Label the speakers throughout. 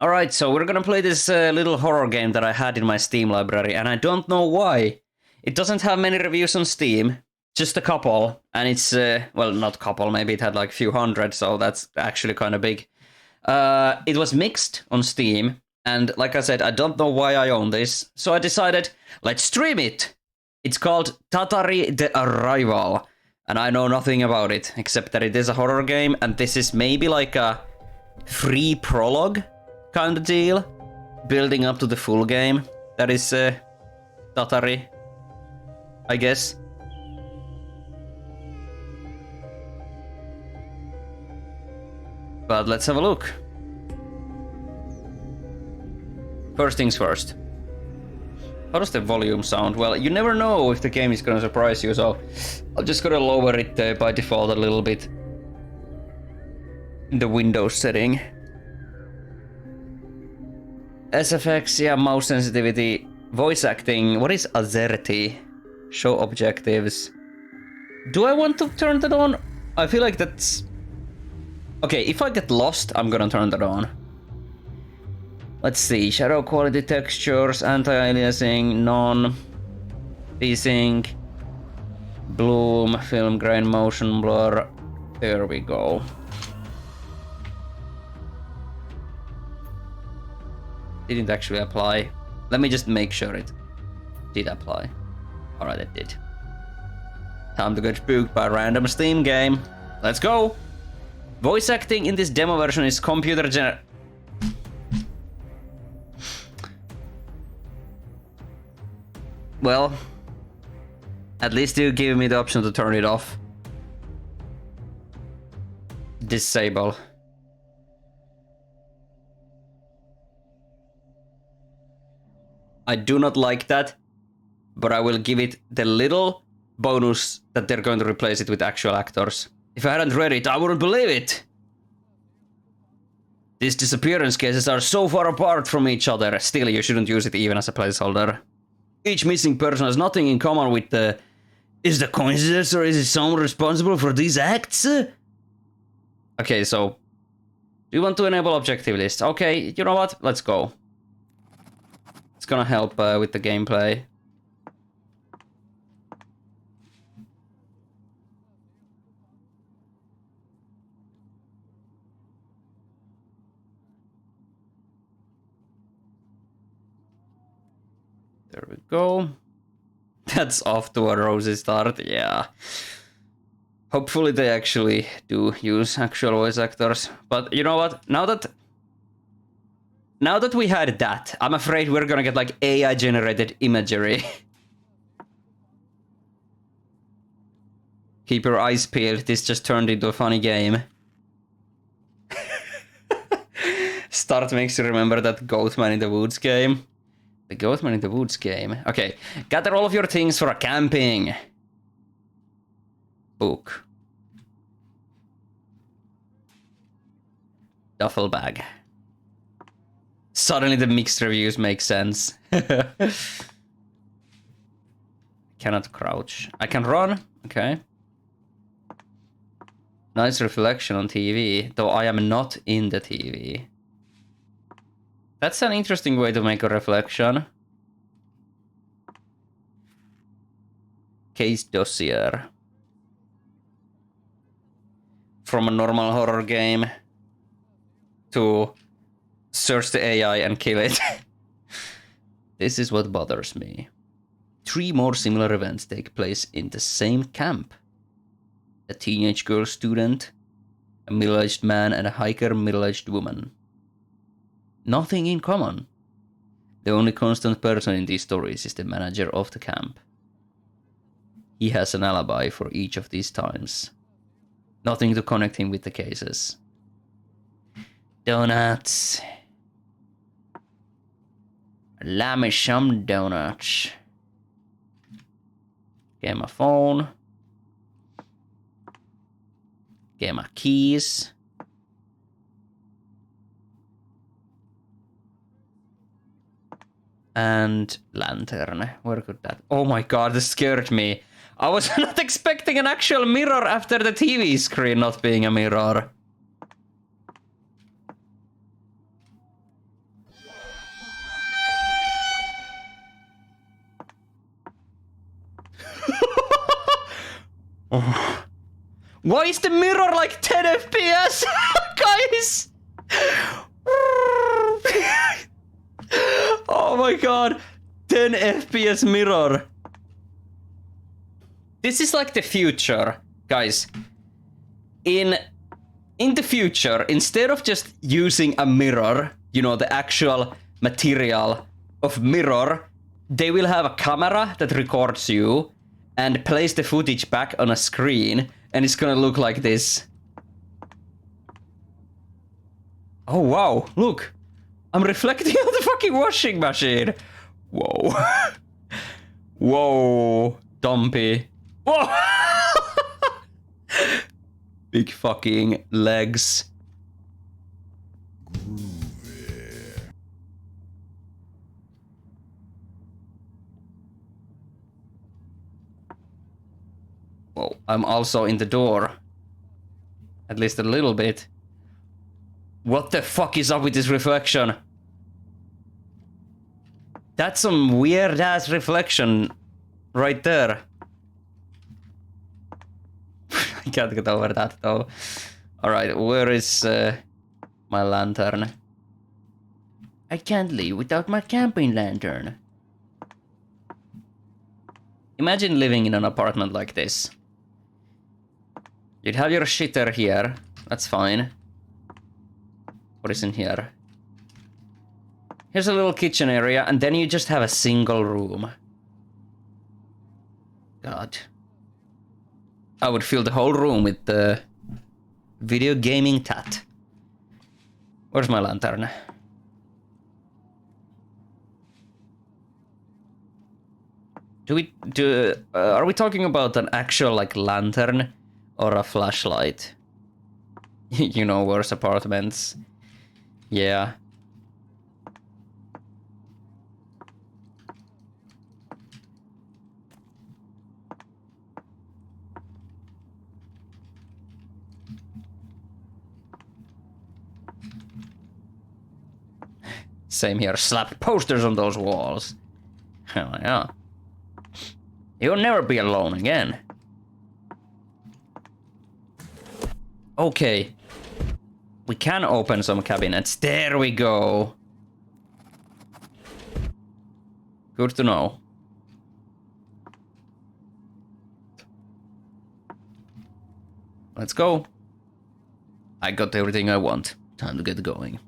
Speaker 1: Alright, so we're gonna play this little horror game that I had in my Steam library, and I don't know why. It doesn't have many reviews on Steam, just a couple, and it's, well, not couple, maybe it had like a few hundred, so that's actually kind of big. It was mixed on Steam, and like I said, I don't know why I own this, so I decided, let's stream it! It's called Tatari The Arrival, and I know nothing about it, except that it is a horror game, and this is maybe like a free prologue kind of deal, building up to the full game. That is Tatari, I guess. But let's have a look. First things first. How does the volume sound? Well, you never know if the game is gonna surprise you, so I'll just gonna lower it by default a little bit in the Windows setting. SFX, yeah, mouse sensitivity, voice acting. What is Azerty? Show objectives. Do I want to turn that on? I feel like that's... Okay, if I get lost, I'm gonna turn that on. Let's see, shadow quality, textures, anti-aliasing, none, desync, bloom, film grain, motion blur. There we go. Didn't actually apply. Let me just make sure it did apply. Alright, it did. Time to get spooked by a random Steam game. Let's go! Voice acting in this demo version is computer gener... Well, at least you give me the option to turn it off. Disable. I do not like that, but I will give it the little bonus that they're going to replace it with actual actors. If I hadn't read it, I wouldn't believe it! These disappearance cases are so far apart from each other. Still, you shouldn't use it even as a placeholder. Each missing person has nothing in common with the... Is the coincidence or is it someone responsible for these acts? Okay, so... Do you want to enable objective list? Okay, you know what? Let's go. It's gonna help with the gameplay. There we go. That's off to a rosy start, yeah. Hopefully they actually do use actual voice actors. But you know what? Now that we had that, I'm afraid we're gonna get like AI generated imagery. Keep your eyes peeled, this just turned into a funny game. Start makes you remember that Goatman in the Woods game. The Goatman in the Woods game. Okay, gather all of your things for a camping. Book. Duffel bag. Suddenly the mixed reviews make sense. Cannot crouch. I can run. Okay. Nice reflection on TV, though I am not in the TV. That's an interesting way to make a reflection. Case dossier. From a normal horror game to search the AI and kill it. This is what bothers me. 3 more similar events take place in the same camp. A teenage girl student, a middle-aged man, and a hiker middle-aged woman. Nothing in common. The only constant person in these stories is the manager of the camp. He has an alibi for each of these times. Nothing to connect him with the cases. Donuts. Allow me some donuts. Get my phone. Get my keys. And lantern. Where could that... Oh my god, this scared me. I was not expecting an actual mirror after the TV screen not being a mirror. Oh. Why is the mirror like 10 FPS? Guys! Oh my god. 10 FPS mirror. This is like the future, guys. In the future, instead of just using a mirror, you know, the actual material of mirror, they will have a camera that records you and plays the footage back on a screen, and it's gonna look like this. Oh wow, look. I'm reflecting on the fucking washing machine. Whoa. Whoa, dumpy. Whoa. Big fucking legs. Whoa, I'm also in the door. At least a little bit. What the fuck is up with this reflection? That's some weird ass reflection right there. I can't get over that though. Alright, where is my lantern? I can't leave without my camping lantern. Imagine living in an apartment like this. You'd have your shitter here. That's fine. What is in here? Here's a little kitchen area, and then you just have a single room. God. I would fill the whole room with the video gaming tat. Where's my lantern? Are we talking about an actual like lantern or a flashlight? You know, worse apartments. Yeah. Same here. Slap posters on those walls. Hell yeah. You'll never be alone again. Okay. We can open some cabinets. There we go. Good to know. Let's go. I got everything I want. Time to get going.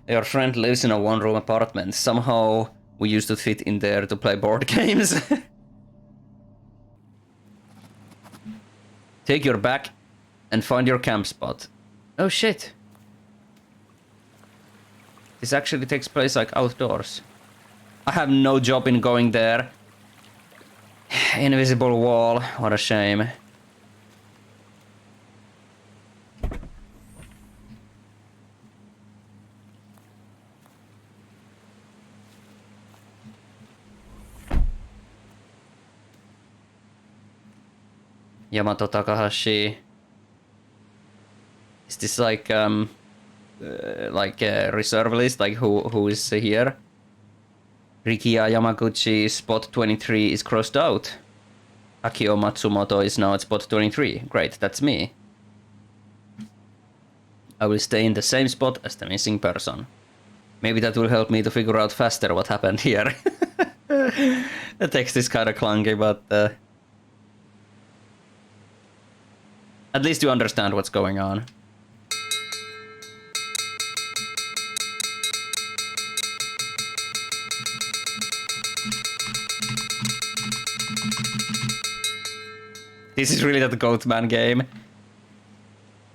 Speaker 1: Your friend lives in a one-room apartment. Somehow we used to fit in there to play board games. Take your back and find your camp spot. Oh shit. This actually takes place like outdoors. I have no job in going there. Invisible wall, what a shame. Yamato Takahashi. Is this like a reserve list? Like who is here? Rikiya Yamaguchi spot 23 is crossed out. Akio Matsumoto is now at spot 23. Great, that's me. I will stay in the same spot as the missing person. Maybe that will help me to figure out faster what happened here. The text is kinda clunky, but at least you understand what's going on. This is really that Goatman game.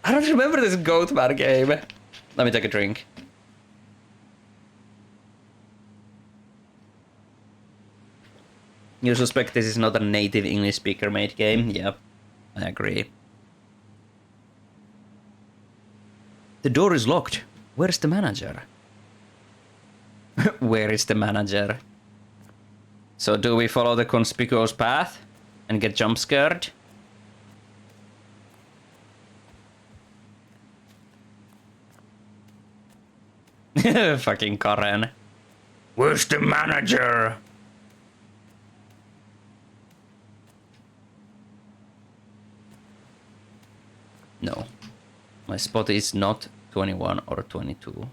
Speaker 1: I don't remember this Goatman game. Let me take a drink. You suspect this is not a native English speaker made game? Yep, I agree. The door is locked. Where's the manager? Where is the manager? So do we follow the conspicuous path and get jump scared? Fucking Karen. Where's the manager? My spot is not 21 or 22.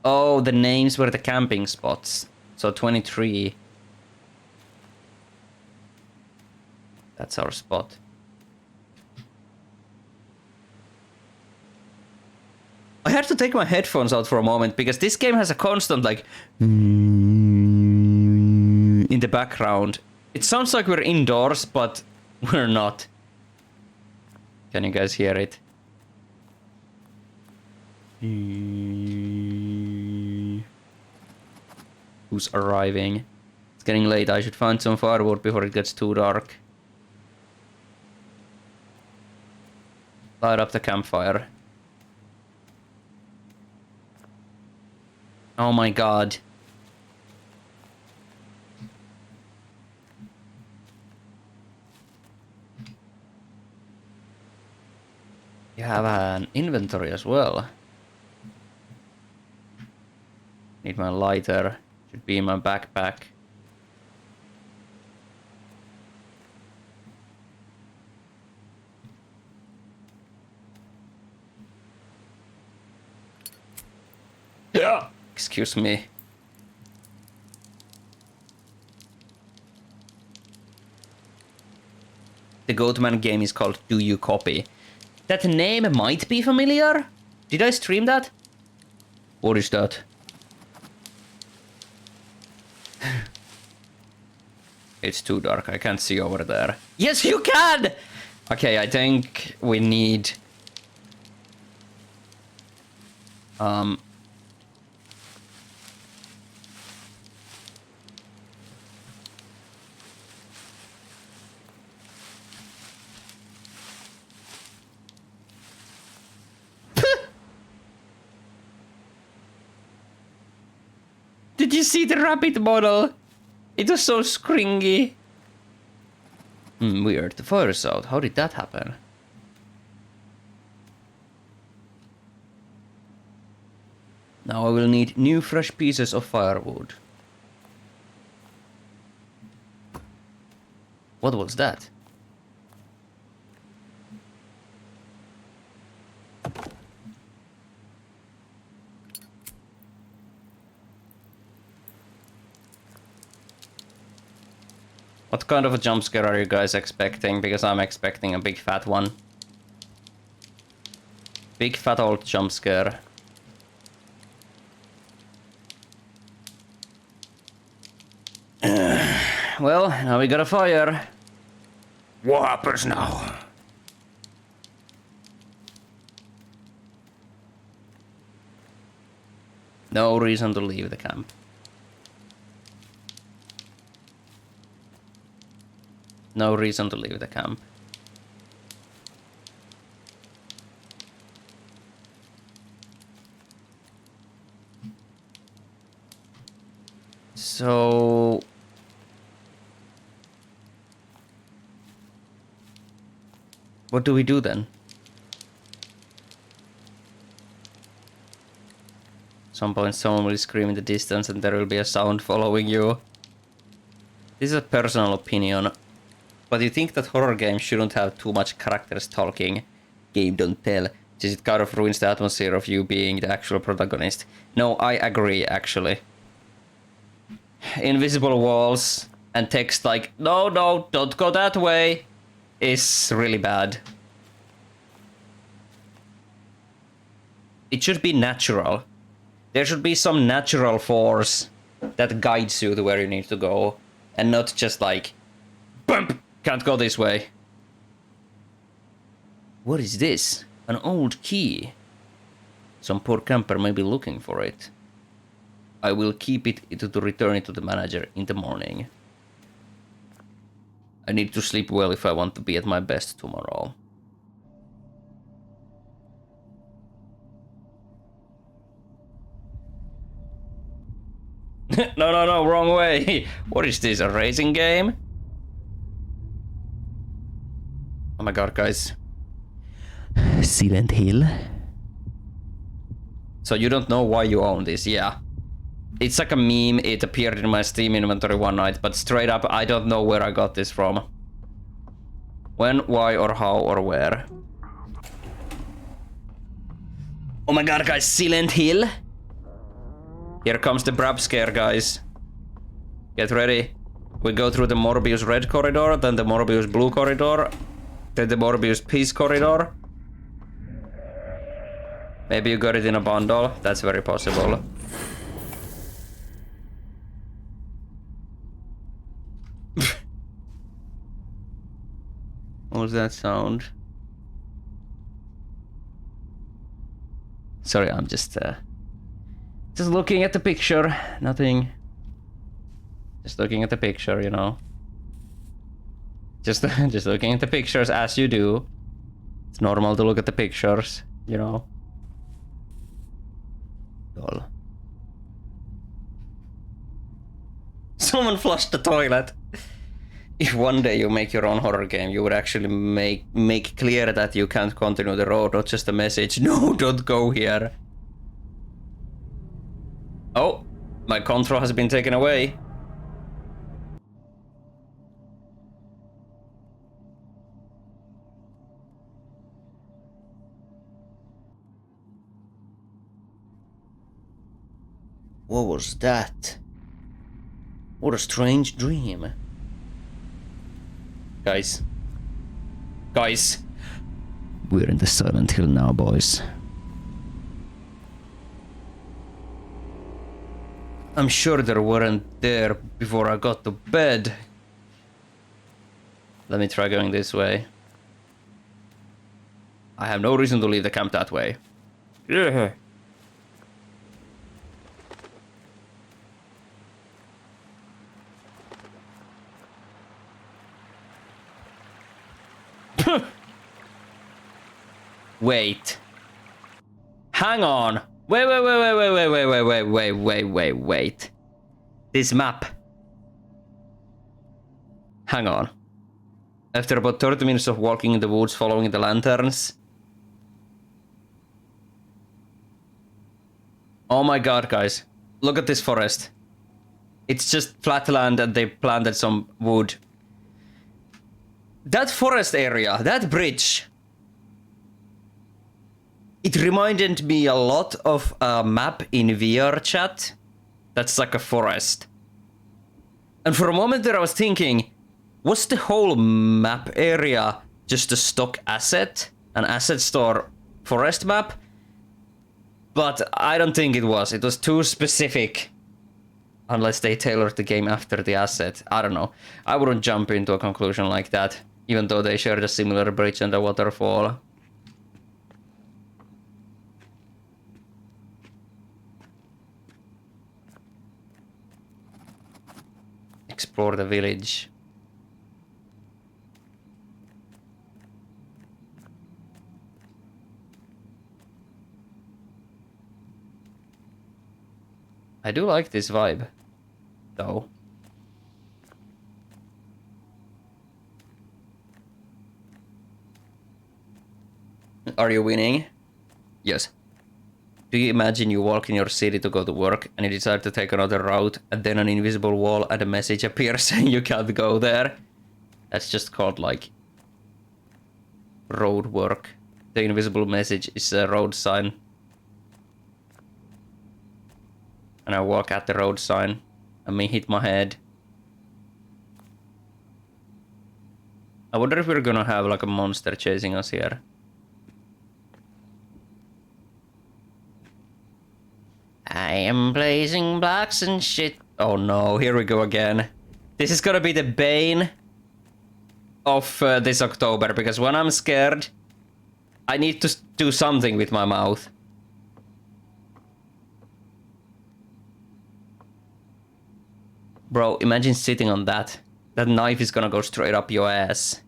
Speaker 1: Oh, the names were the camping spots. So 23. That's our spot. I had to take my headphones out for a moment because this game has a constant like in the background. It sounds like we're indoors, but we're not. Can you guys hear it? Who's arriving? It's getting late. I should find some firewood before it gets too dark. Light up the campfire. Oh my god. You have an inventory as well. Need my lighter. Should be in my backpack. Yeah. Excuse me. The Goatman game is called Do You Copy? That name might be familiar? Did I stream that? What is that? It's too dark, I can't see over there. Yes, you can! Okay, I think we need... Did you see the rabbit model? It was so scringy. Weird. The fire's out. How did that happen? Now I will need new fresh pieces of firewood. What was that? What kind of a jump scare are you guys expecting? Because I'm expecting a big fat one. Big fat old jump scare. Well, now we got a fire. What happens now? No reason to leave the camp. No reason to leave the camp. So... what do we do then? Some point someone will scream in the distance and there will be a sound following you. This is a personal opinion. But you think that horror games shouldn't have too much characters talking? Game don't tell. Just it kind of ruins the atmosphere of you being the actual protagonist. No, I agree, actually. Invisible walls and text like, no, no, don't go that way, is really bad. It should be natural. There should be some natural force that guides you to where you need to go. And not just like, bump! Can't go this way. What is this? An old key. Some poor camper may be looking for it. I will keep it to return it to the manager in the morning. I need to sleep well if I want to be at my best tomorrow. No, wrong way. What is this, a racing game? Oh my god, guys. Silent Hill. So you don't know why you own this, yeah. It's like a meme, it appeared in my Steam inventory one night, but straight up, I don't know where I got this from. When, why, or how, or where. Oh my god, guys, Silent Hill. Here comes the Brab scare, guys. Get ready. We go through the Morbius red corridor, then the Morbius blue corridor, then the Morbius peace corridor. Maybe you got it in a bundle. That's very possible. What was that sound? Sorry, I'm just looking at the picture. Nothing. Just looking at the picture, you know. Just looking at the pictures as you do. It's normal to look at the pictures, you know. Lol. Someone flushed the toilet. If one day you make your own horror game, you would actually make clear that you can't continue the road, not just a message. No, don't go here. Oh, my control has been taken away. What was that? What a strange dream. Guys. Guys. We're in the Silent Hill now, boys. I'm sure there weren't there before I got to bed. Let me try going this way. I have no reason to leave the camp that way. Yeah. Wait. Hang on. Wait. This map. Hang on. After about 30 minutes of walking in the woods following the lanterns. Oh my god, guys. Look at this forest. It's just flat land and they planted some wood. That forest area, that bridge. It reminded me a lot of a map in VR chat. That's like a forest. And for a moment there I was thinking, was the whole map area just a stock asset? An asset store forest map? But I don't think it was. It was too specific. Unless they tailored the game after the asset. I don't know. I wouldn't jump into a conclusion like that. Even though they shared a similar bridge and a waterfall. Explore the village. I do like this vibe, though. Are you winning? Yes. Do you imagine you walk in your city to go to work and you decide to take another route and then an invisible wall and a message appears saying you can't go there? That's just called like road work. The invisible message is a road sign. And I walk at the road sign and me hit my head. I wonder if we're gonna have like a monster chasing us here. I am blazing blocks and shit. Oh no, here we go again. This is gonna be the bane of this October, because when I'm scared, I need to do something with my mouth. Bro, imagine sitting on that. That knife is gonna go straight up your ass.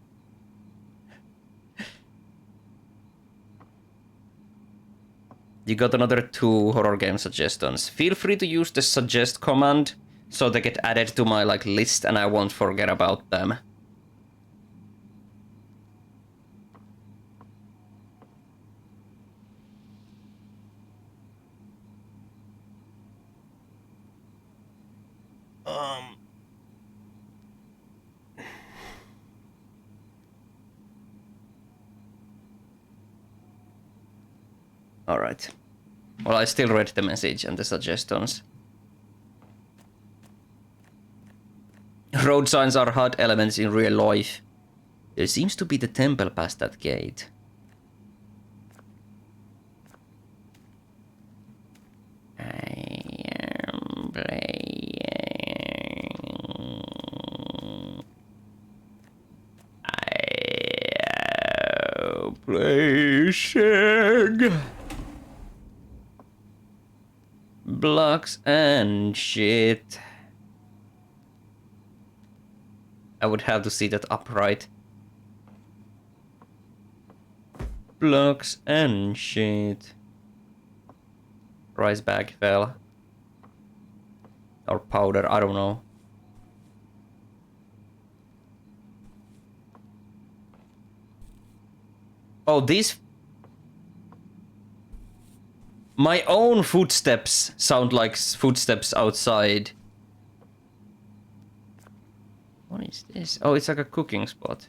Speaker 1: You got another 2 horror game suggestions. Feel free to use the suggest command so they get added to my like list and I won't forget about them. All right. Well, I still read the message and the suggestions. Road signs are hard elements in real life. There seems to be the temple past that gate. I am playing. Placing blocks and shit. I would have to see that upright. Blocks and shit. Rice bag fell. Or powder, I don't know. Oh, these... My own footsteps sound like footsteps outside. What is this? Oh, it's like a cooking spot.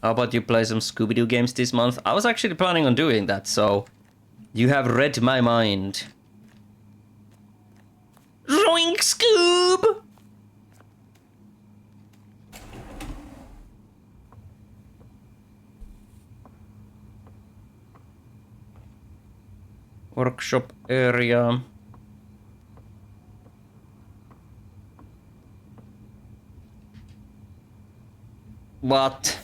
Speaker 1: How about you play some Scooby-Doo games this month? I was actually planning on doing that, so... You have read my mind. Zoink, Scoob! Workshop area. What?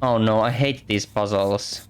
Speaker 1: Oh no, I hate these puzzles.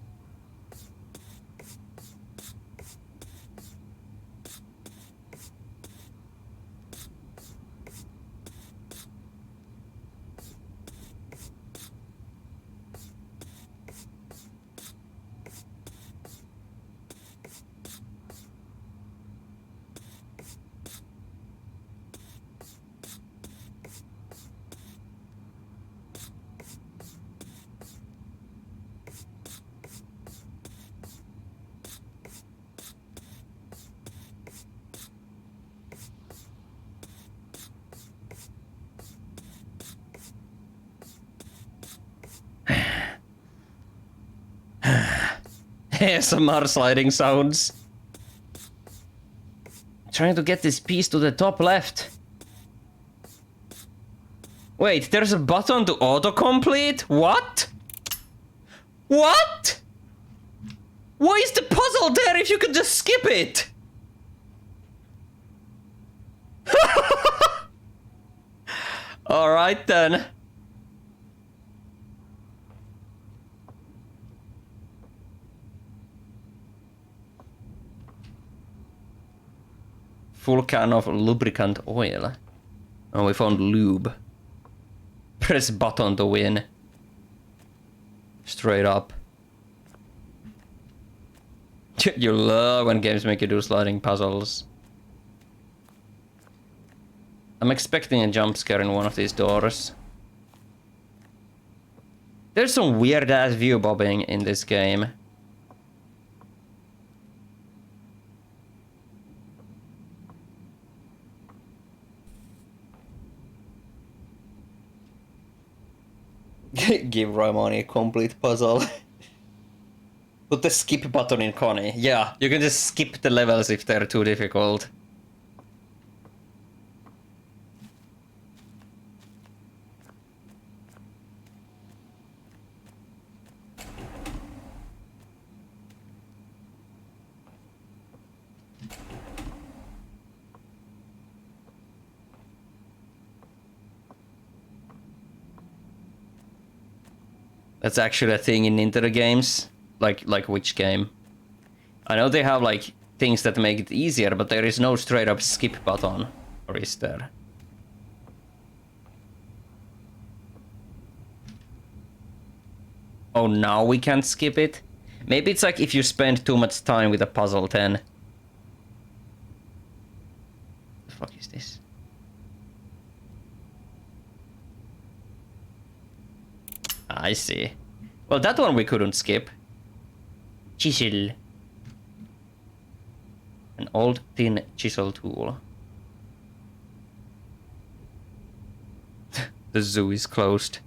Speaker 1: ASMR sliding sounds. Trying to get this piece to the top left. Wait, there's a button to autocomplete? What? What? Why is the puzzle there if you could just skip it? Alright then. Full can of lubricant oil. Oh, we found lube. Press button to win. Straight up. You love when games make you do sliding puzzles. I'm expecting a jump scare in one of these doors. There's some weird ass view bobbing in this game. Give Ryemanni a complete puzzle. Put the skip button in Connie. Yeah, you can just skip the levels if they're too difficult. That's actually a thing in Nintendo games. Like which game? I know they have like things that make it easier, but there is no straight up skip button. Or is there? Oh, now we can't skip it? Maybe it's like if you spend too much time with a puzzle then. The fuck is this? I see. Well, that one we couldn't skip. Chisel. An old thin chisel tool. the zoo is closed.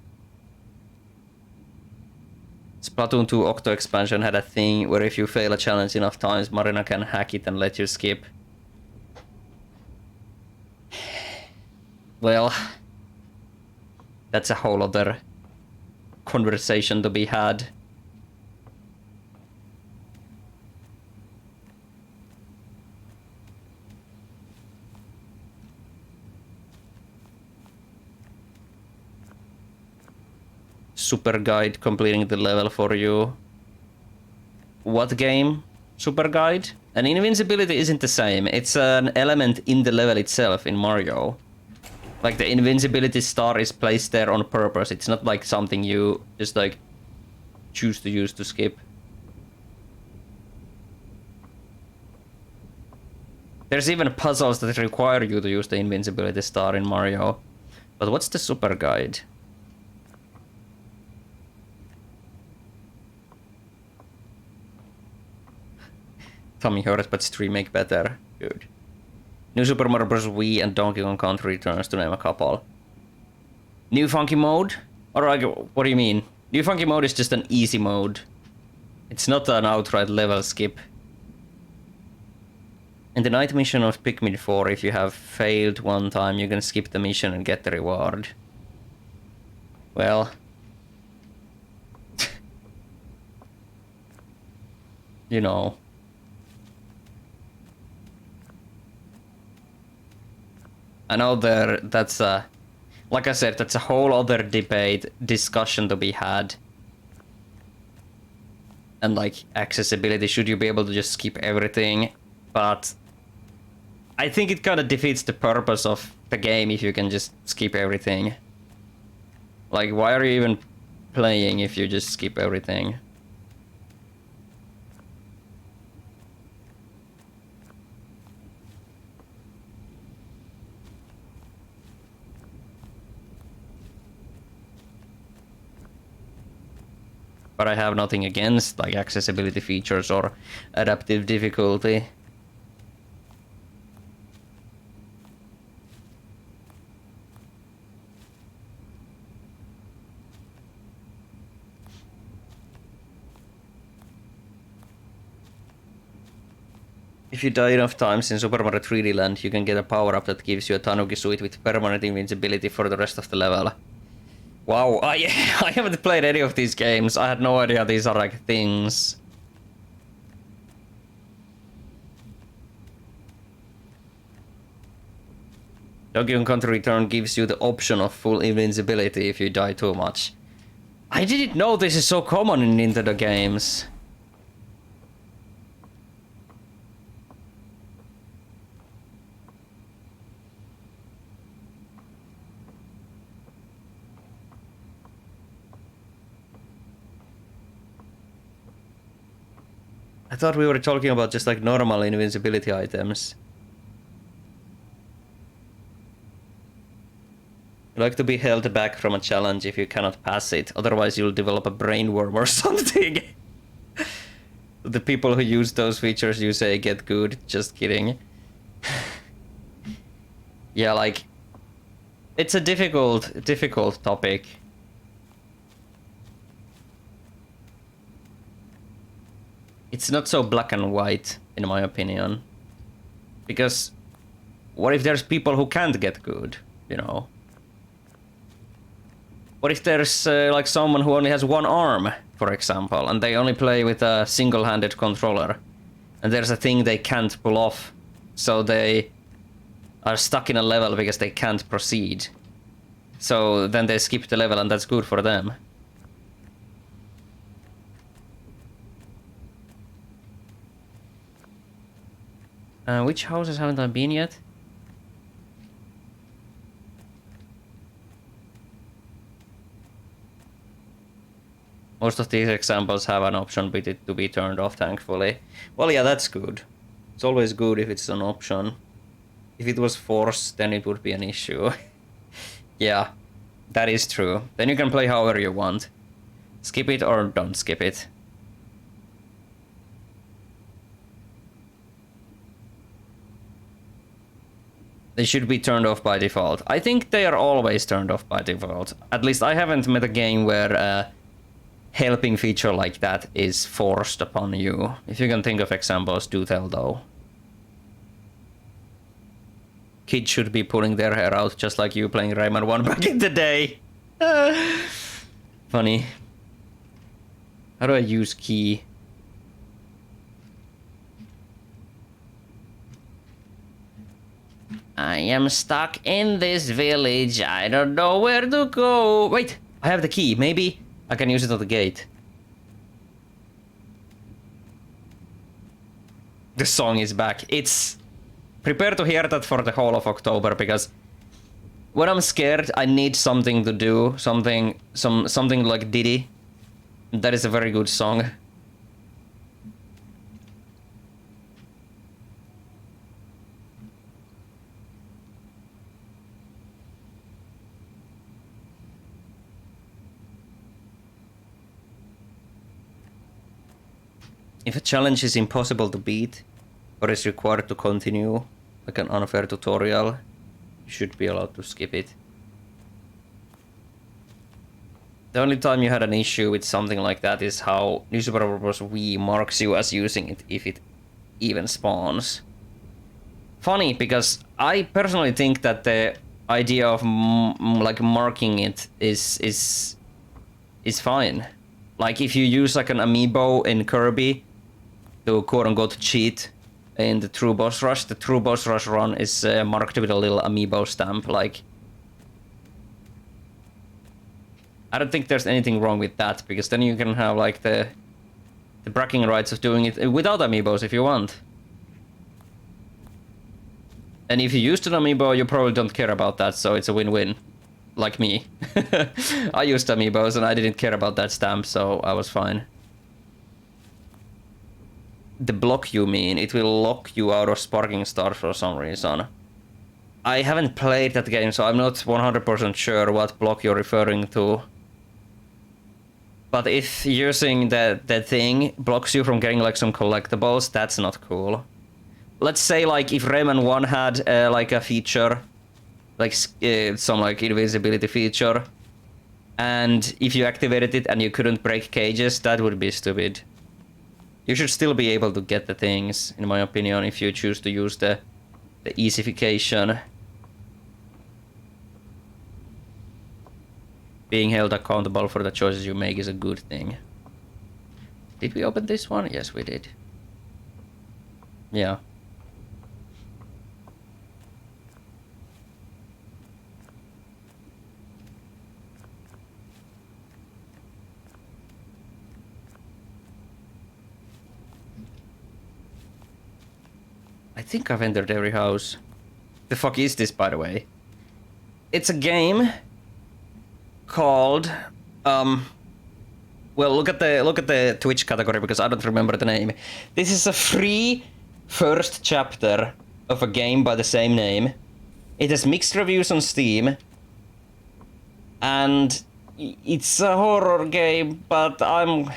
Speaker 1: Splatoon 2 Octo expansion had a thing where if you fail a challenge enough times, Marina can hack it and let you skip. Well, that's a whole other conversation to be had. Super guide completing the level for you. What game? Super guide? And invincibility isn't the same. It's an element in the level itself in Mario. Like the invincibility star is placed there on purpose. It's not like something you just like choose to use to skip. There's even puzzles that require you to use the invincibility star in Mario. But what's the super guide? Tommy hurt, but stream make better. Good. New Super Mario Bros. Wii and Donkey Kong Country Returns, to name a couple. New Funky Mode? Or like, what do you mean? New Funky Mode is just an easy mode. It's not an outright level skip. In the night mission of Pikmin 4, if you have failed one time, you can skip the mission and get the reward. Well... you know... I know that's a... like I said, that's a whole other debate, discussion to be had. And like, accessibility, should you be able to just skip everything? But... I think it kind of defeats the purpose of the game if you can just skip everything. Like, why are you even playing if you just skip everything? But I have nothing against like accessibility features or adaptive difficulty. If you die enough times in Super Mario 3D Land, you can get a power-up that gives you a Tanuki suit with permanent invincibility for the rest of the level. Wow, I haven't played any of these games. I had no idea these are like things. Donkey Kong Country Return gives you the option of full invincibility if you die too much. I didn't know this is so common in Nintendo games. I thought we were talking about just like normal invincibility items. You like to be held back from a challenge if you cannot pass it, otherwise you'll develop a brain worm or something. The people who use those features you say get good, just kidding. Yeah, like... it's a difficult topic. It's not so black and white, in my opinion. Because what if there's people who can't get good, you know? What if there's like someone who only has one arm, for example, and they only play with a single-handed controller, and there's a thing they can't pull off, so they are stuck in a level because they can't proceed. So then they skip the level and that's good for them. Which houses haven't I been yet? Most of these examples have an option to be turned off, thankfully. Well, yeah, that's good. It's always good if it's an option. If it was forced, then it would be an issue. Yeah, that is true. Then you can play however you want. Skip it or don't skip it. They should be turned off by default. I think they are always turned off by default. At least I haven't met a game where a helping feature like that is forced upon you. If you can think of examples, do tell though. Kids should be pulling their hair out just like you playing Rayman 1 back in the day. Funny. How do I use key? I am stuck in this village. I don't know where to go. Wait, I have the key. Maybe I can use it on the gate. The song is back. It's... Prepare to hear that for the whole of October, because when I'm scared, I need something to do. Something like Diddy. That is a very good song. If a challenge is impossible to beat, or is required to continue, like an unfair tutorial, you should be allowed to skip it. The only time you had an issue with something like that is how New Super Mario Bros. Wii marks you as using it, if it even spawns. Funny, because I personally think that the idea of like marking it is fine. Like if you use like an amiibo in Kirby to quote-unquote cheat in the true boss rush, the true boss rush run is marked with a little amiibo stamp. Like, I don't think there's anything wrong with that, because then you can have like the bragging rights of doing it without amiibos if you want. And if you used an amiibo, you probably don't care about that, so it's a win-win. Like me. I used amiibos and I didn't care about that stamp, so I was fine. The block, you mean? It will lock you out of sparking stars for some reason. I haven't played that game, so I'm not 100% sure what block you're referring to. But if using that thing blocks you from getting like some collectibles, that's not cool. Let's say like if Rayman 1 had like a feature, like some like invisibility feature, and if you activated it and you couldn't break cages, that would be stupid. You should still be able to get the things, in my opinion, if you choose to use the easification. Being held accountable for the choices you make is a good thing. Did we open this one? Yes, we did. Yeah. I think I've entered every house. The fuck is this, by the way? It's a game called well, look at the Twitch category, because I don't remember the name. This is a free first chapter of a game by the same name. It has mixed reviews on Steam, and it's a horror game, but can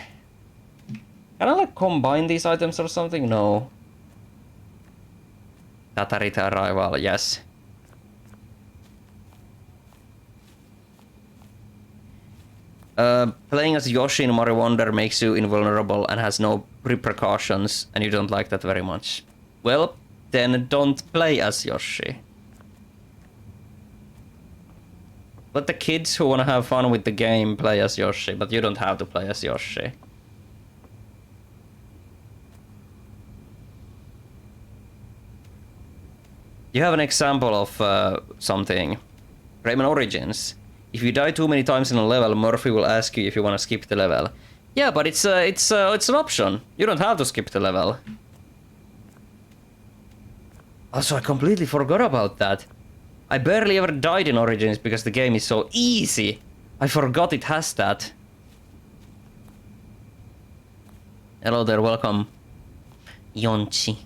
Speaker 1: I like combine these items or something? No. Tatari arrival, yes. Playing as Yoshi in Mario Wonder makes you invulnerable and has no repercussions, and you don't like that very much. Well, then don't play as Yoshi. Let the kids who want to have fun with the game play as Yoshi, but you don't have to play as Yoshi. You have an example of something. Rayman Origins. If you die too many times in a level, Murphy will ask you if you want to skip the level. Yeah, but it's an option. You don't have to skip the level. Also, I completely forgot about that. I barely ever died in Origins because the game is so easy. I forgot it has that. Hello there, welcome. Yonchi.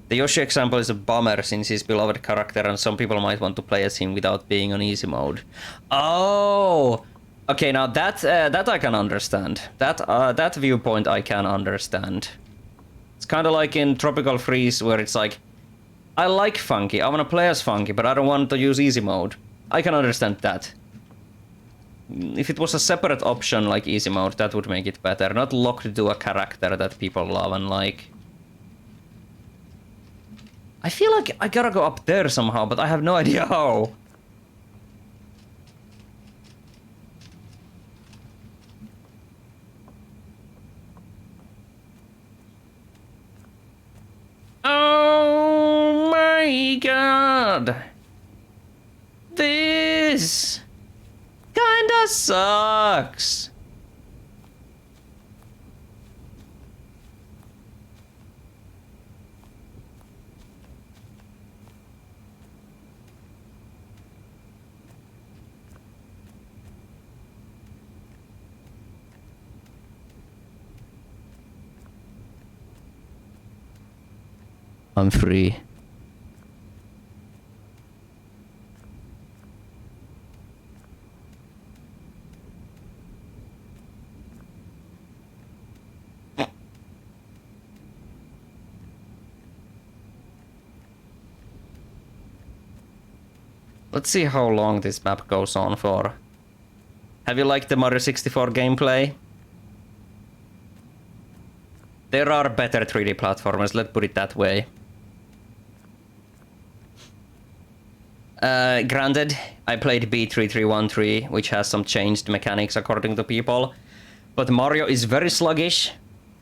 Speaker 1: The Yoshi example is a bummer since he's a beloved character and some people might want to play as him without being on easy mode. Oh! Okay, now that I can understand. That viewpoint I can understand. It's kind of like in Tropical Freeze where it's like, I like funky. I want to play as funky, but I don't want to use easy mode. I can understand that. If it was a separate option like easy mode, that would make it better. Not locked to a character that people love and like. I feel like I gotta go up there somehow, but I have no idea how. Oh my god! This kinda sucks. I'm free. Let's see how long this map goes on for. Have you liked the Mario 64 gameplay? There are better 3D platformers, let's put it that way. Granted, I played B3313, which has some changed mechanics according to people. But Mario is very sluggish,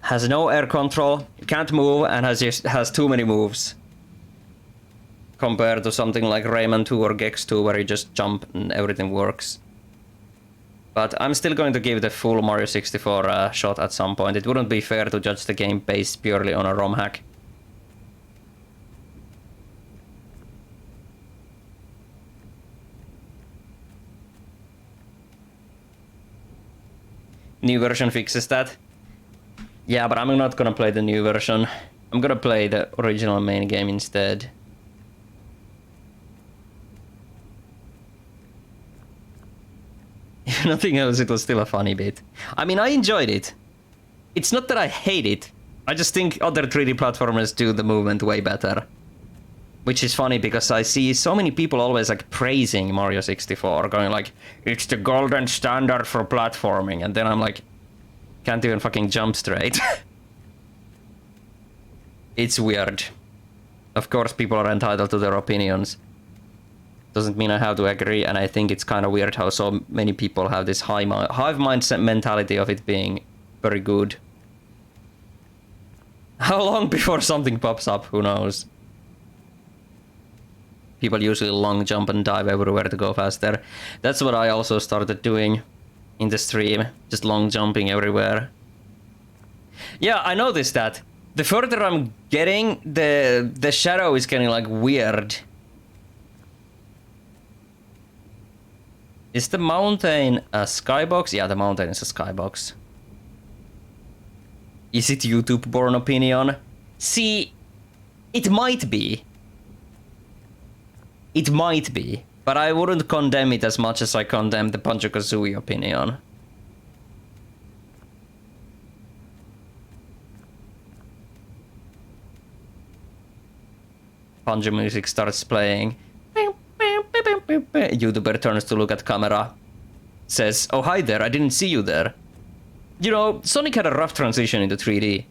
Speaker 1: has no air control, can't move, and has too many moves. Compared to something like Rayman 2 or Gex 2, where you just jump and everything works. But I'm still going to give the full Mario 64 a shot at some point. It wouldn't be fair to judge the game based purely on a ROM hack. New version fixes that. Yeah, but I'm not gonna play the new version. I'm gonna play the original main game instead. If nothing else, it was still a funny bit. I mean, I enjoyed it. It's not that I hate it. I just think other 3D platformers do the movement way better. Which is funny because I see so many people always like praising Mario 64, going like, it's the golden standard for platforming, and then I'm like, can't even fucking jump straight. It's weird. Of course, people are entitled to their opinions. Doesn't mean I have to agree, and I think it's kind of weird how so many people have this hive mind mentality of it being very good. How long before something pops up? Who knows? People usually long jump and dive everywhere to go faster. That's what I also started doing in the stream. Just long jumping everywhere. Yeah, I noticed that. The further I'm getting, the shadow is getting like weird. Is the mountain a skybox? Yeah, the mountain is a skybox. Is it YouTube-born opinion? See, it might be. It might be, but I wouldn't condemn it as much as I condemn the Banjo-Kazooie opinion. Banjo music starts playing. YouTuber turns to look at camera. Says, oh hi there, I didn't see you there. You know, Sonic had a rough transition into 3D.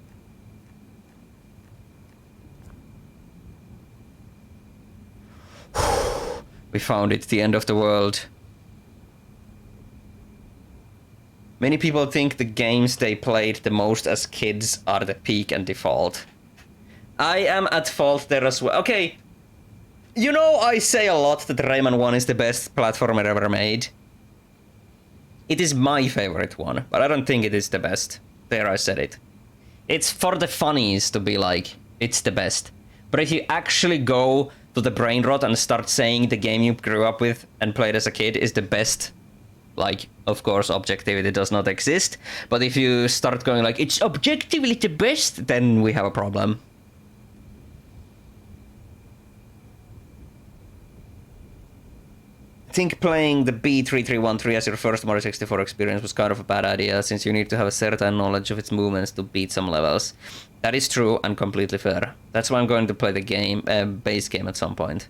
Speaker 1: We found it, the end of the world. Many people think the games they played the most as kids are the peak and default. I am at fault there as well. Okay, you know I say a lot that Rayman 1 is the best platformer ever made. It is my favorite one, but I don't think it is the best. There, I said it. It's for the funnies to be like, it's the best. But if you actually go to the brain rot and start saying the game you grew up with and played as a kid is the best, like, of course, objectivity does not exist. But if you start going like, it's objectively the best, then we have a problem. think playing the B3313 as your first Mario 64 experience was kind of a bad idea, since you need to have a certain knowledge of its movements to beat some levels. That is true and completely fair. That's why I'm going to play the game, base game at some point.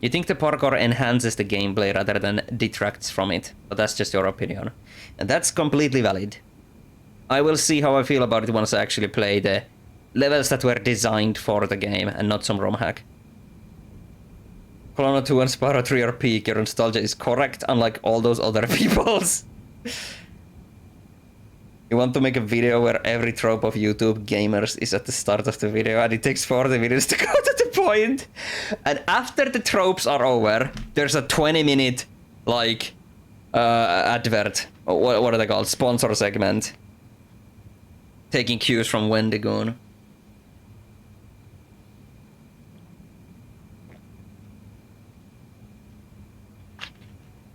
Speaker 1: You think the parkour enhances the gameplay rather than detracts from it, but that's just your opinion. And that's completely valid. I will see how I feel about it once I actually play the levels that were designed for the game and not some ROM hack. Chrono 2 and Spyro 3 are peak, your nostalgia is correct, unlike all those other people's. You want to make a video where every trope of YouTube gamers is at the start of the video and it takes 40 minutes to go to the point. And after the tropes are over, there's a 20-minute, like, advert. What are they called? Sponsor segment. Taking cues from Wendigoon.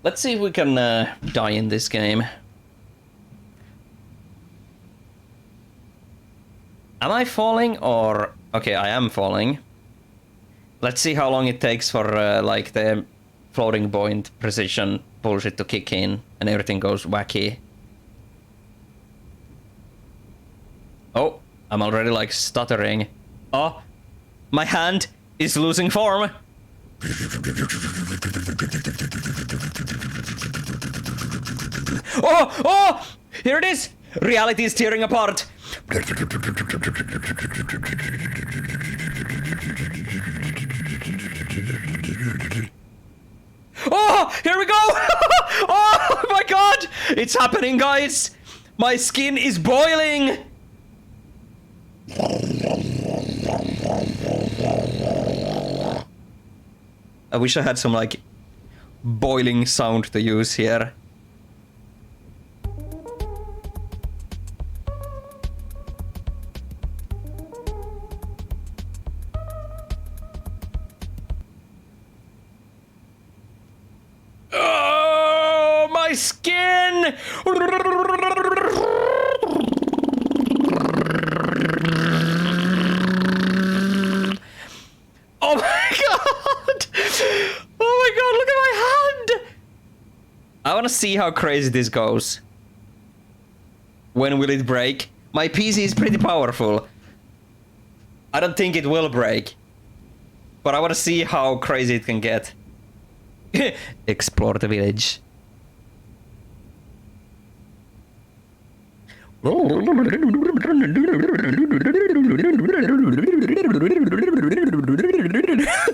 Speaker 1: Let's see if we can die in this game. Am I falling or... Okay, I am falling. Let's see how long it takes for like the floating point precision bullshit to kick in and everything goes wacky. Oh, I'm already like stuttering. Oh, my hand is losing form. Oh, oh, here it is. Reality is tearing apart. Oh, here we go. Oh my god, it's happening, guys. My skin is boiling. I wish I had some like boiling sound to use here. Oh, my skin! Oh my god! Oh my god, look at my hand! I wanna see how crazy this goes. When will it break? My PC is pretty powerful. I don't think it will break. But I wanna see how crazy it can get. Explore the village.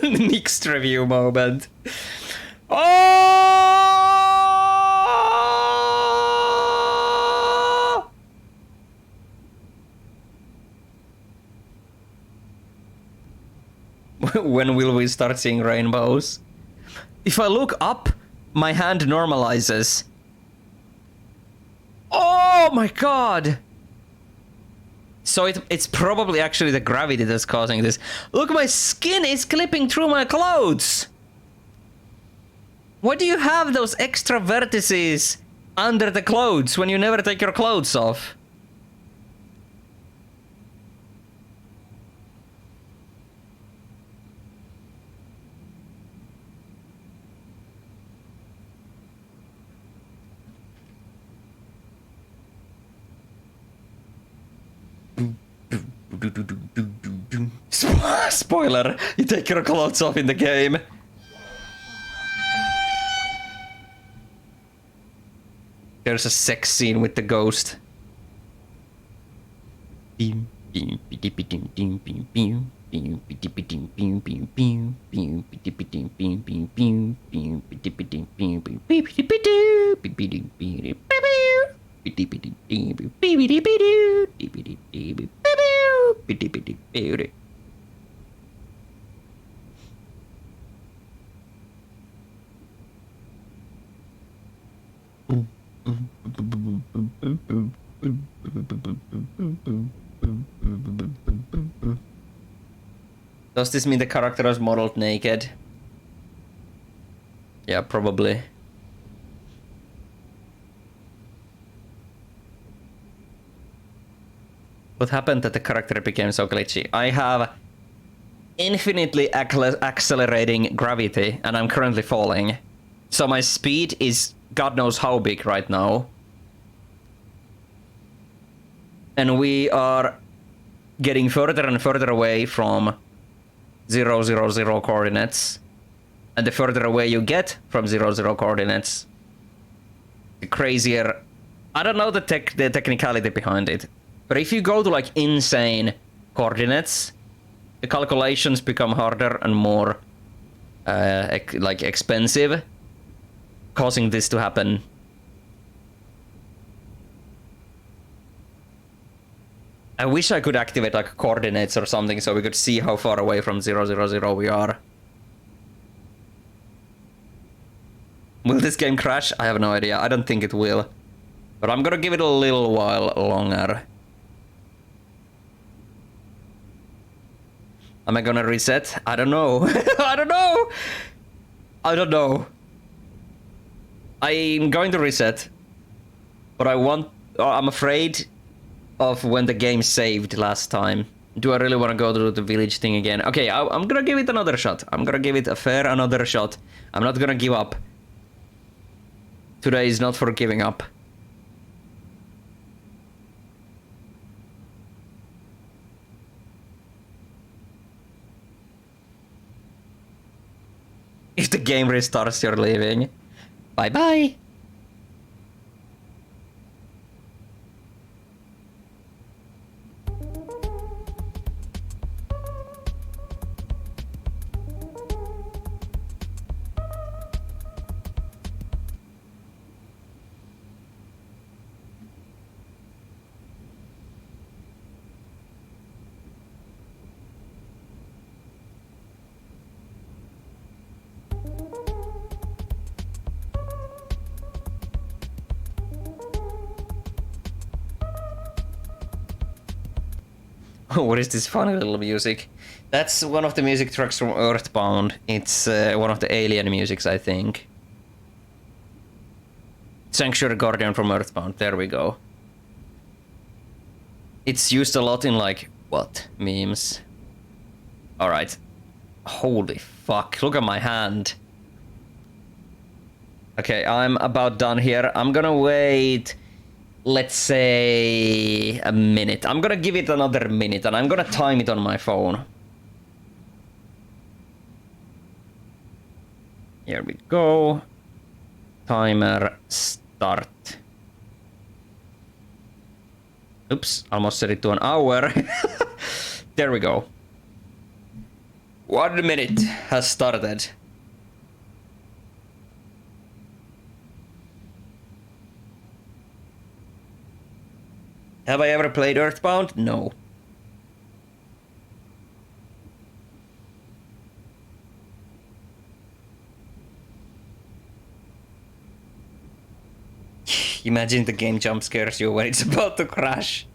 Speaker 1: Mixed review moment. Oh! When will we start seeing rainbows? If I look up, my hand normalizes. Oh my god! So it's probably actually the gravity that's causing this. Look, my skin is clipping through my clothes! Why do you have those extra vertices under the clothes when you never take your clothes off? Spoiler, you take your clothes off in the game. There's a sex scene with the ghost. Does this mean the character was modeled naked? Yeah, probably. What happened that the character became so glitchy? I have infinitely accelerating gravity and I'm currently falling. So my speed is God knows how big right now. And we are getting further and further away from 0, 0, 0 coordinates. And the further away you get from 0, 0 coordinates, the crazier... I don't know the technicality behind it. But if you go to like insane coordinates, the calculations become harder and more like expensive, causing this to happen. I wish I could activate like coordinates or something so we could see how far away from 0, 0, 0 we are. Will this game crash? I have no idea. I don't think it will. But I'm gonna give it a little while longer. Am I gonna reset? I don't know. I don't know! I don't know. I'm going to reset. But I'm afraid of when the game saved last time. Do I really want to go to the village thing again? Okay, I'm gonna give it another shot. I'm gonna give it a fair another shot. I'm not gonna give up. Today is not for giving up. If the game restarts, you're leaving. Bye-bye! What is this funny little music? That's one of the music tracks from Earthbound. It's one of the alien musics, I think. Sanctuary Guardian from Earthbound. There we go. It's used a lot in like, what? Memes. Alright. Holy fuck, look at my hand. Okay, I'm about done here. I'm gonna wait... Let's say a minute. I'm gonna give it another minute and I'm gonna time it on my phone. Here we go. Timer start. Oops, almost set it to an hour. There we go. 1 minute has started. Have I ever played Earthbound? No. Imagine the game jump scares you when it's about to crash.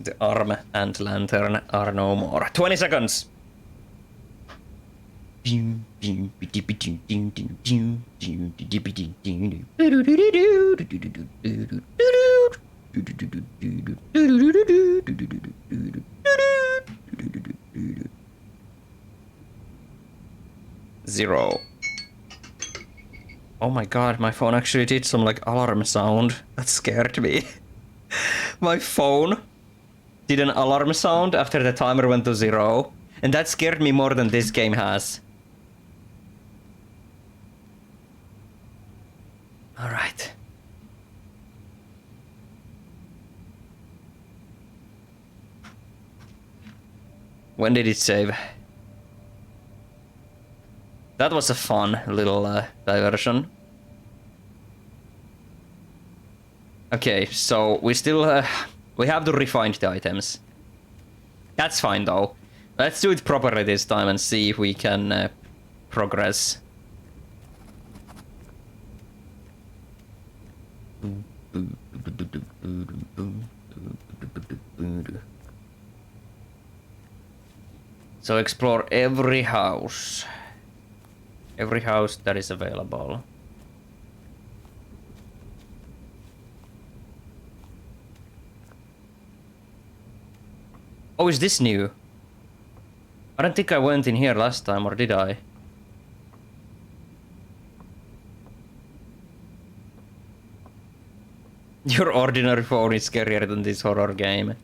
Speaker 1: The arm and lantern are no more. 20 seconds! Zero. Oh my god, my phone actually did some like alarm sound. That scared me. My phone did an alarm sound after the timer went to 0, and that scared me more than this game has. Alright. When did it save? That was a fun little diversion. Okay, so we still... we have to refine the items. That's fine though. Let's do it properly this time and see if we can progress. So explore every house. Every house that is available. Oh, is this new? I don't think I went in here last time, or did I? Your ordinary phone is scarier than this horror game.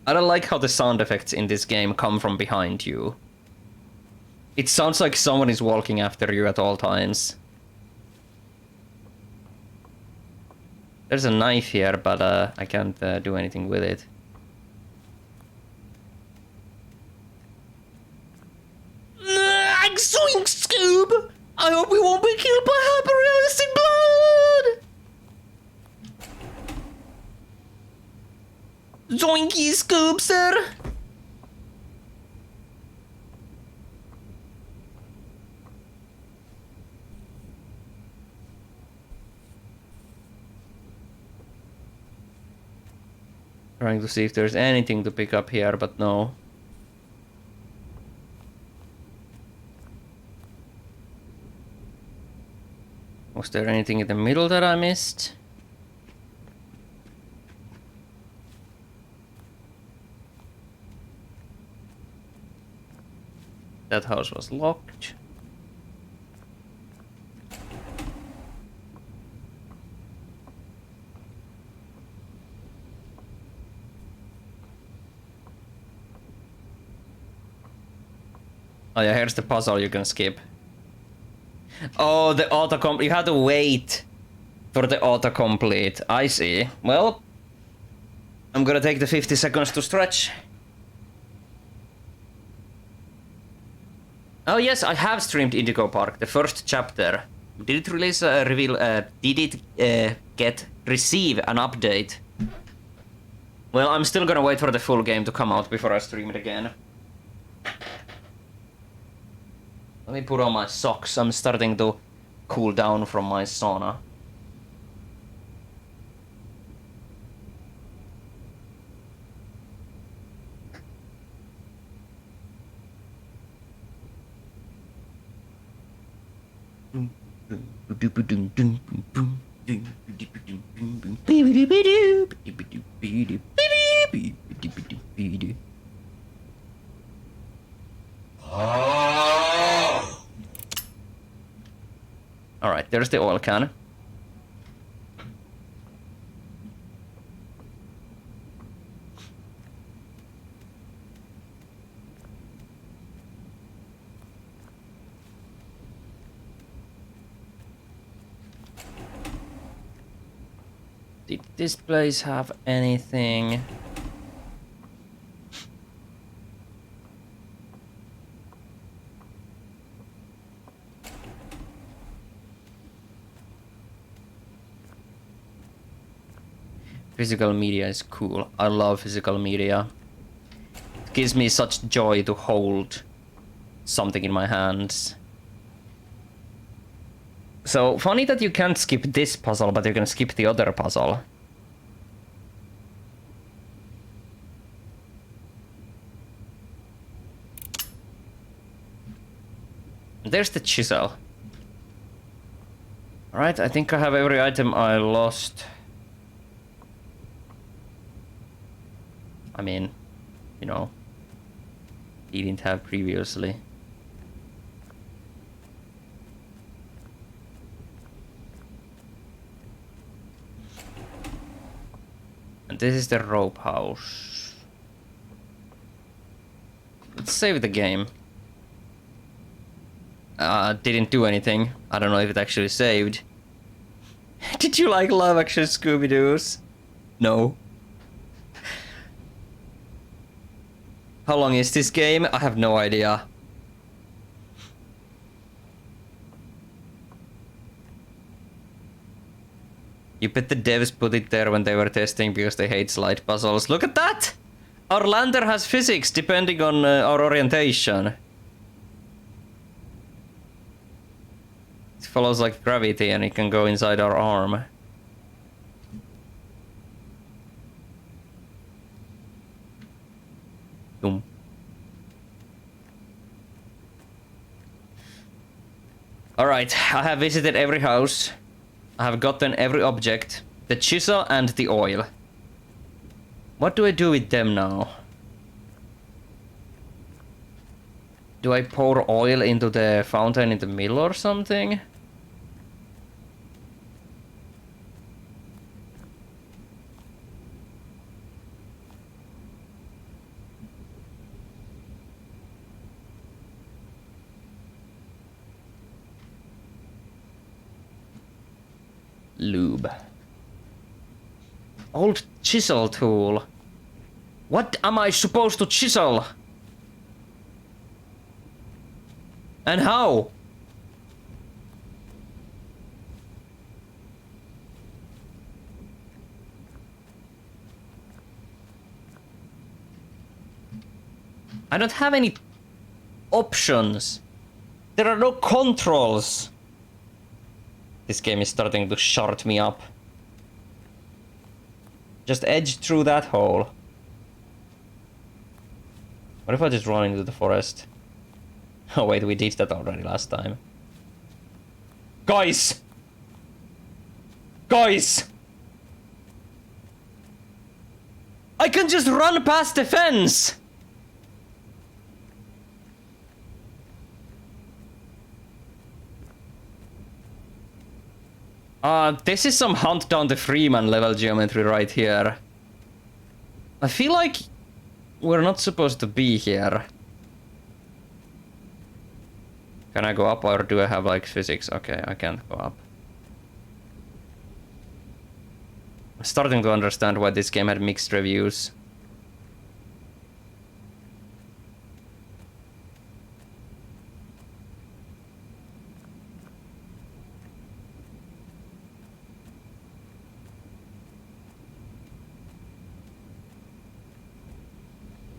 Speaker 1: I don't like how the sound effects in this game come from behind you. It sounds like someone is walking after you at all times. There's a knife here, but I can't do anything with it. Zoink, Scoob! I hope we won't be killed by hyper-realistic blood! Zoinky, Scoob, sir! Trying to see if there's anything to pick up here, but no. Was there anything in the middle that I missed? That house was locked. Oh yeah, here's the puzzle you can skip. Oh, the autocomplete. You have to wait for the autocomplete. I see. Well, I'm gonna take the 50 seconds to stretch. Oh yes, I have streamed Indigo Park, the first chapter. Did it release did it receive an update? Well, I'm still gonna wait for the full game to come out before I stream it again. Let me put on my socks. I'm starting to cool down from my sauna. Alright, there's the oil can. Did this place have anything? Physical media is cool. I love physical media. It gives me such joy to hold something in my hands. So, funny that you can't skip this puzzle, but you can skip the other puzzle. There's the chisel. Alright, I think I have every item I lost. I mean, you know, didn't have previously. And this is the rope house. Let's save the game. Didn't do anything. I don't know if it actually saved. Did you like Love Action Scooby-Doos? No. How long is this game? I have no idea. You bet the devs put it there when they were testing because they hate slide puzzles. Look at that! Our lander has physics depending on our orientation. It follows like gravity and it can go inside our arm. Boom. Alright, I have visited every house. I have gotten every object. The chisel and the oil. What do I do with them now? Do I pour oil into the fountain in the middle or something? Lube. Old chisel tool. What am I supposed to chisel? And how? I don't have any options. There are no controls. This game is starting to short me up. Just edge through that hole. What if I just run into the forest? Oh wait, we did that already last time. Guys! Guys! I can just run past the fence! This is some hunt down the Ryemanni level geometry right here. I feel like we're not supposed to be here. Can I go up or do I have like physics? Okay, I can't go up. I'm starting to understand why this game had mixed reviews.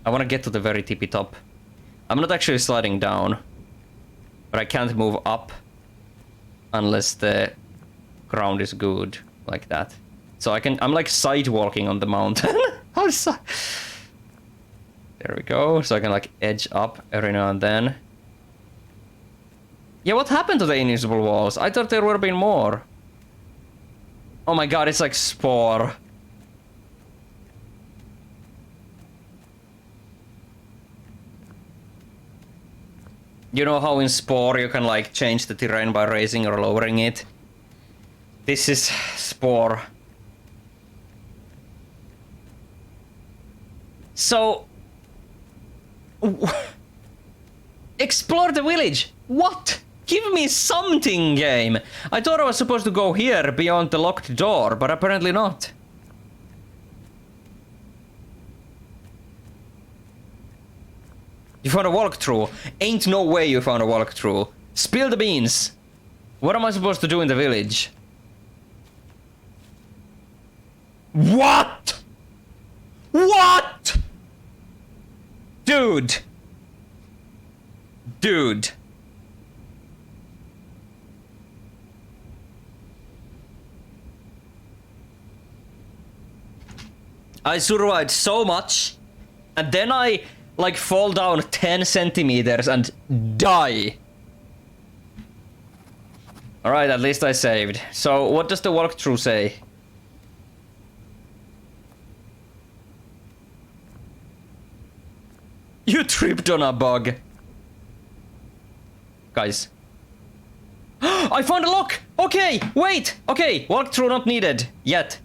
Speaker 1: I want to get to the very tippy top. I'm not actually sliding down, but I can't move up unless the ground is good like that. So I'm like sidewalking on the mountain. There we go. So I can like edge up every now and then. Yeah, what happened to the invisible walls? I thought there would have been more. Oh my god, it's like Spore. You know how in Spore you can like change the terrain by raising or lowering it? This is Spore. So... explore the village! What? Give me something, game! I thought I was supposed to go here beyond the locked door, but apparently not. You found a walkthrough. Ain't no way you found a walkthrough. Spill the beans. What am I supposed to do in the village? What? What? Dude. Dude. I survived so much, and then I like fall down 10 centimeters and die. Alright, at least I saved. So what does the walkthrough say? You tripped on a bug. Guys. I found a lock! Okay, wait! Okay, walkthrough not needed. Yet.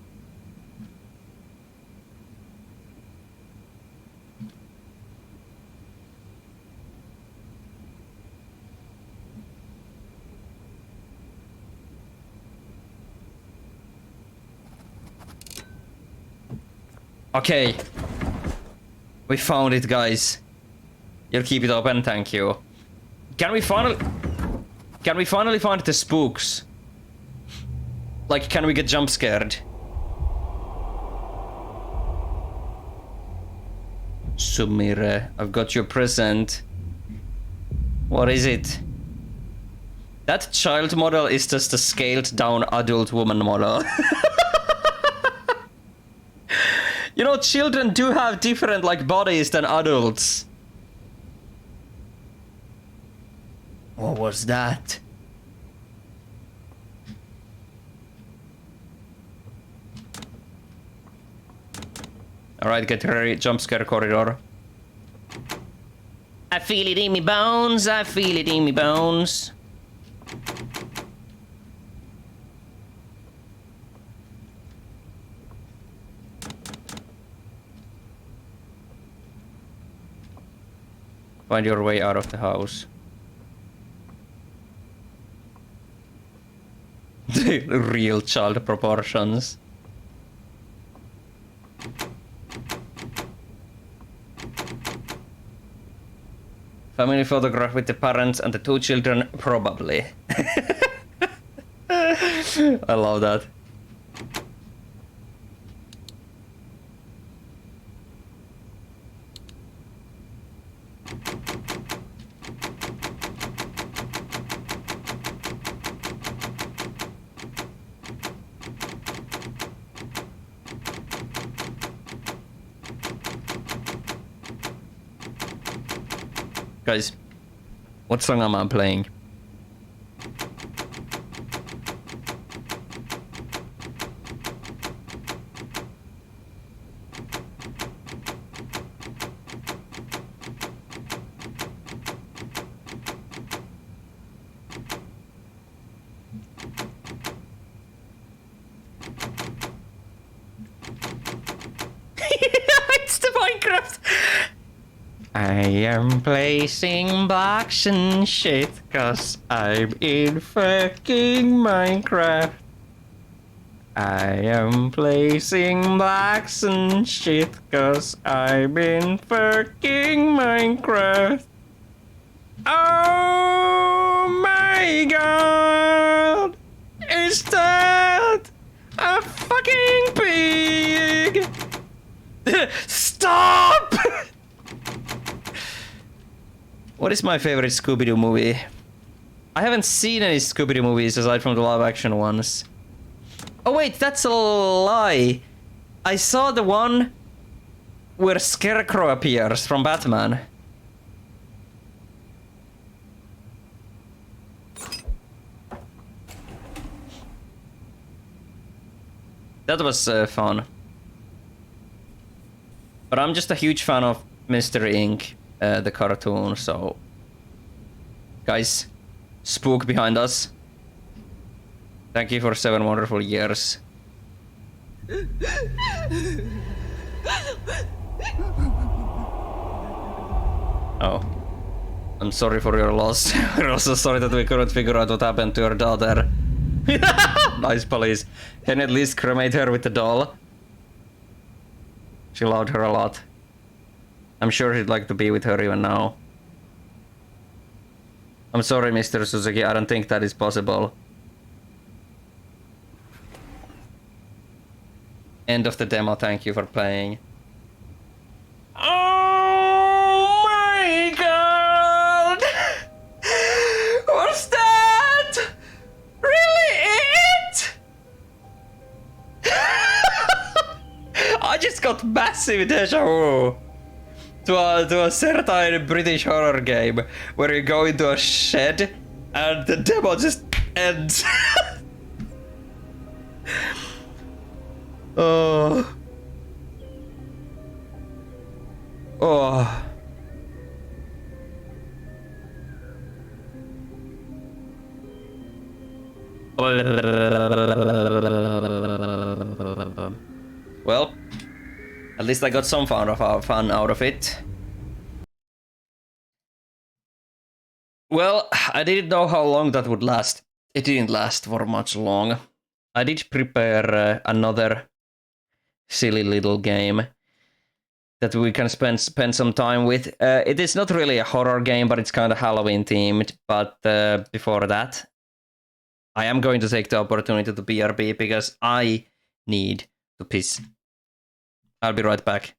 Speaker 1: Okay. We found it, guys. You'll keep it open, thank you. Can we finally find the spooks? Like, can we get jump scared? Sumire, I've got your present. What is it? That child model is just a scaled down adult woman model. You know, children do have different, like, bodies than adults. What was that? Alright, get ready, jump scare corridor. I feel it in me bones, I feel it in me bones. Find your way out of the house. Real child proportions. Family photograph with the parents and the 2 children, probably. I love that. Guys, what song am I playing? It's the Minecraft! I am placing blocks and shit, cause I'm in fucking Minecraft. I am placing blocks and shit, cause I'm in fucking Minecraft. Oh my god! Is that a fucking pig? Stop! What is my favorite Scooby-Doo movie? I haven't seen any Scooby-Doo movies aside from the live-action ones. Oh wait, that's a lie. I saw the one where Scarecrow appears from Batman. That was fun. But I'm just a huge fan of Mystery Inc., the cartoon, so... Guys, spook behind us. Thank you for 7 wonderful years. Oh. I'm sorry for your loss. We're also sorry that we couldn't figure out what happened to your daughter. Nice police. Can you at least cremate her with the doll? She loved her a lot. I'm sure he'd like to be with her even now. I'm sorry, Mr. Suzuki, I don't think that is possible. End of the demo, thank you for playing. Oh my god! Was that really it? I just got massive deja vu. To a certain British horror game where you go into a shed and the demo just ends. Oh. Oh. Well, at least I got some fun out of it. Well, I didn't know how long that would last. It didn't last for much long. I did prepare another silly little game that we can spend some time with. It is not really a horror game, but it's kind of Halloween themed. But before that, I am going to take the opportunity to BRB because I need to piss. I'll be right back.